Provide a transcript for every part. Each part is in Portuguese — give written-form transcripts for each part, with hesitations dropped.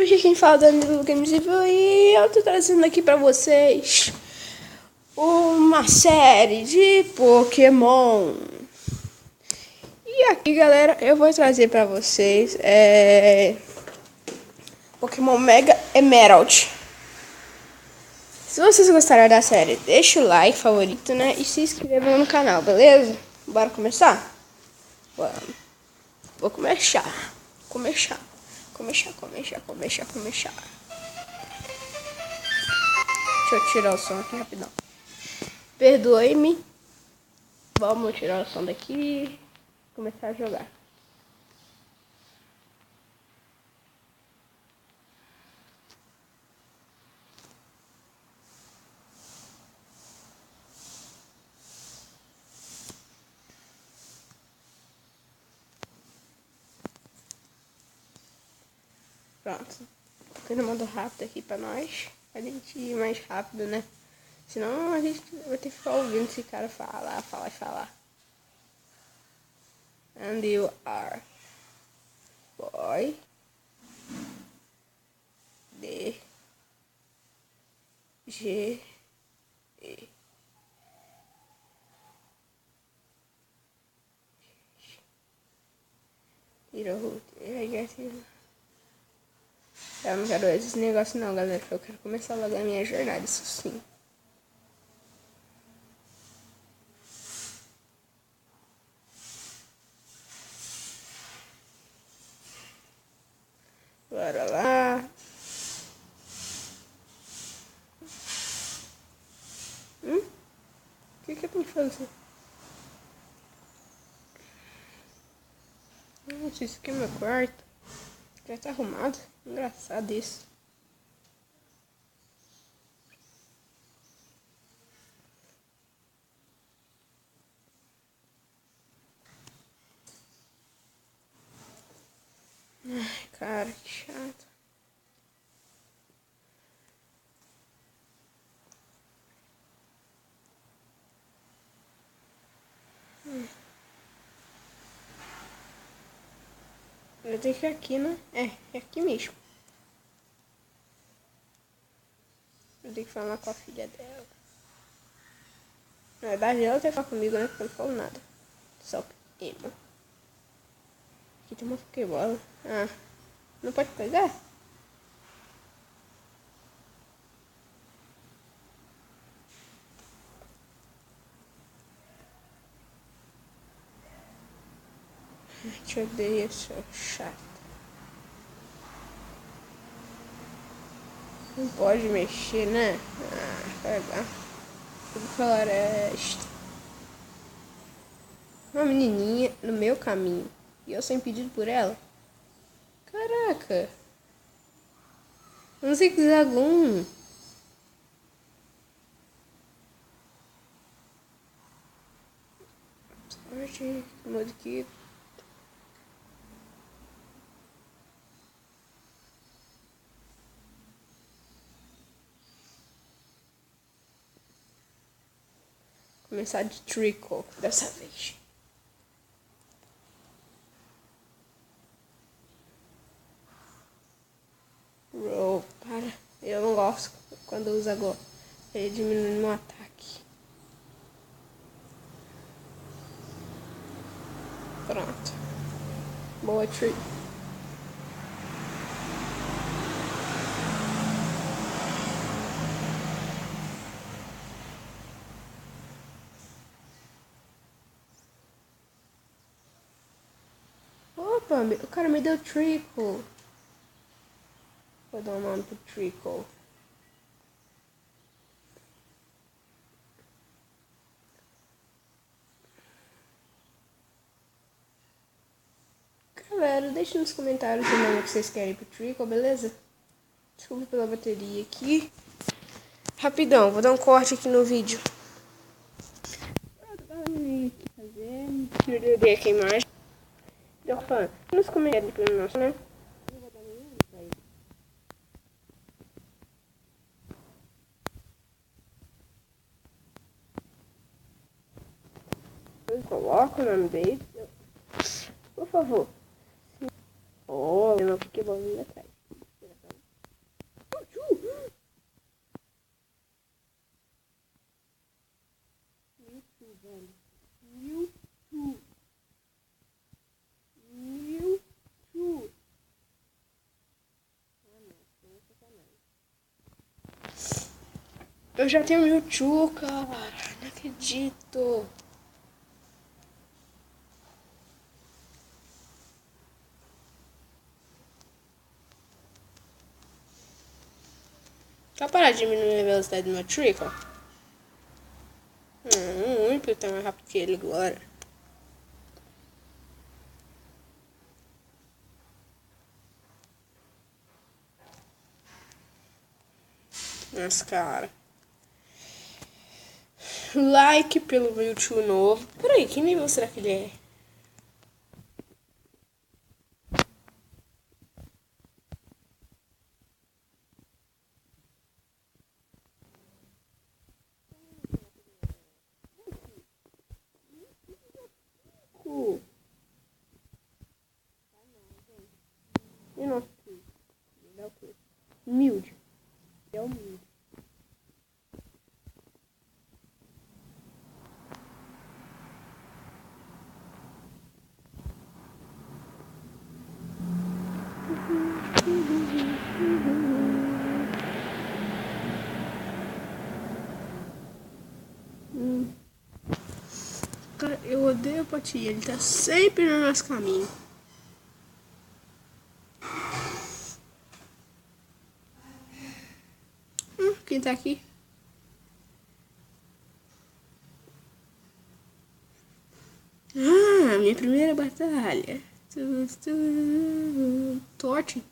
Aqui quem fala é Danilo Games Evil e eu tô trazendo aqui pra vocês uma série de Pokémon. E aqui, galera, eu vou trazer pra vocês Pokémon Mega Emerald. Se vocês gostaram da série, deixa o like, favorito, né? E se inscrevam no canal, beleza? Bora começar? Vamos. Vou começar. Começar. Deixa eu tirar o som aqui rapidão. Perdoe-me. Vamos tirar o som daqui e começar a jogar. Pronto. Tô no modo rápido aqui pra nós. Pra gente ir mais rápido, né? Senão a gente vai ter que ficar ouvindo esse cara falar. And you are boy D G E. Tira eu não quero esses negócios não, galera. Eu quero começar logo a minha jornada, isso sim. Bora lá. O que eu tenho que fazer? Nossa, isso aqui é meu quarto. Já tá arrumado. Engraçado isso. Ai, cara, que chato. Eu tenho que ir aqui, né? É aqui mesmo. Eu tenho que falar com a filha dela. Na verdade, ela tem que falar comigo, né? Porque eu não falo nada. Só Pokémon. Aqui tem uma Pokébola. Ah, não pode pegar? Te odeio, seu chato. Não pode mexer, né? Ah, pegar. Floresta. Uma menininha no meu caminho. E eu sem pedido por ela? Caraca. Um zigzagum. Sorte. Modo que... Começar de Trickle dessa vez. Roll, para. Eu não gosto quando usa agora. Ele diminui no ataque. Pronto. Boa tree. Opa, o cara me deu Trickle. Vou dar um nome pro Trickle. Galera, deixe nos comentários o nome que vocês querem pro Trickle, beleza? Desculpa pela bateria aqui. Rapidão, vou dar um corte aqui no vídeo. Pronto, galera, perdi aqui a imagem. Eu falo, nos comentários pelo nosso, né? Não vou dar nenhum pra ele. Eu coloco o nome dele. Por favor. Oh, meu Pokémon ali atrás. Eu já tenho Mewtwo, cara. Não acredito. Só parar de diminuir a velocidade do meu Trickle. Muito tá mais rápido que ele agora. Nossa, cara. Like pelo Mewtwo novo. Peraí, que nível será que ele é? E nosso Ele é o quê? Humilde. É humilde. Cara, eu odeio o Pati, ele tá sempre no nosso caminho. Quem tá aqui? Ah, minha primeira batalha. Torte.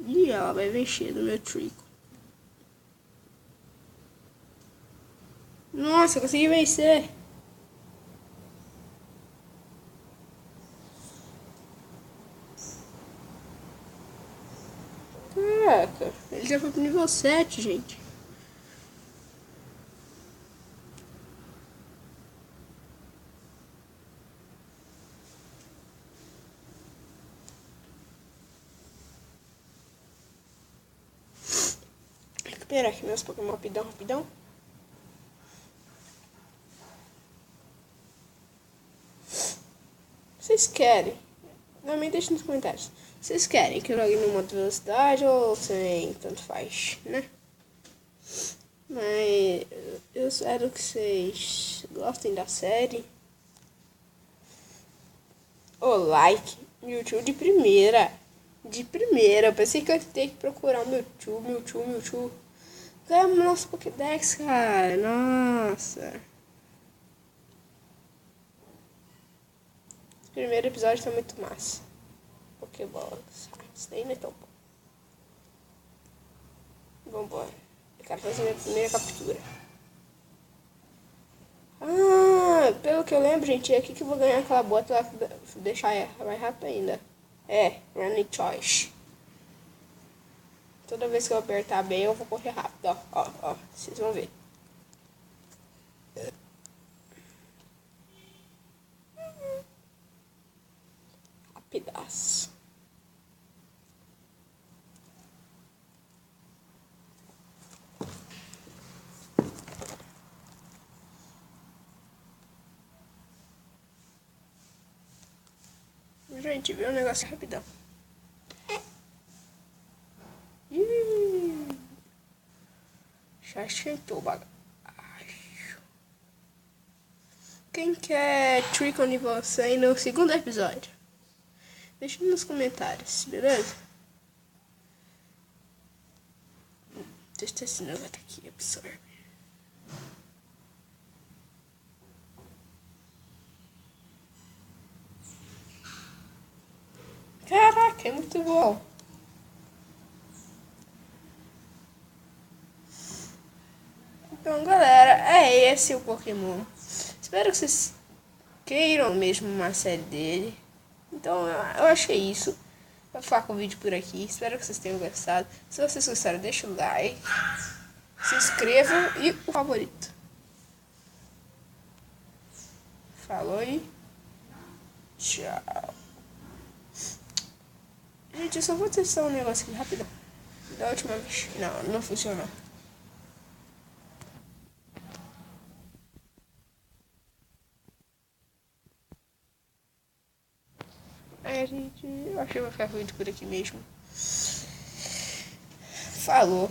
E ela vai mexer no meu trico. Nossa, eu consegui vencer. Caraca, ele já foi pro nível 7, gente. Recuperar aqui meus Pokémon rapidão. Vocês querem? Também deixa nos comentários. Vocês querem que eu jogue no modo velocidade ou sem? Tanto faz, né? Mas eu espero que vocês gostem da série. O like, Mewtwo de primeira. De primeira. Eu pensei que eu ia ter que procurar o Mewtwo. Ganha o nosso Pokédex, cara. Nossa. Esse primeiro episódio tá muito massa. Pokébolas. Isso daí não é tão bom. Vambora. Eu quero fazer minha primeira captura. Ah, pelo que eu lembro, gente, é aqui que eu vou ganhar aquela bota lá, deixar mais rápido ainda. É, Running Choice. Toda vez que eu apertar bem, eu vou correr rápido, ó, vocês vão ver. Rapidaço. Gente, viu um negócio rapidão. Já aceitou o bagaço. Quem quer Trick nível 100 no segundo episódio? Deixa nos comentários, beleza? Deixa eu ver se não vai estar aqui, absorve. Caraca, é muito bom. Então, galera, é esse o Pokémon. Espero que vocês queiram mesmo uma série dele. Então, eu achei isso. Vou ficar com o vídeo por aqui. Espero que vocês tenham gostado. Se vocês gostaram, deixa o like. Se inscrevam e o favorito. Falou e tchau. Gente, eu só vou testar um negócio aqui rapidão. Da última vez. Não funcionou. a gente... Eu acho que vai ficar ruim por aqui mesmo. Falou.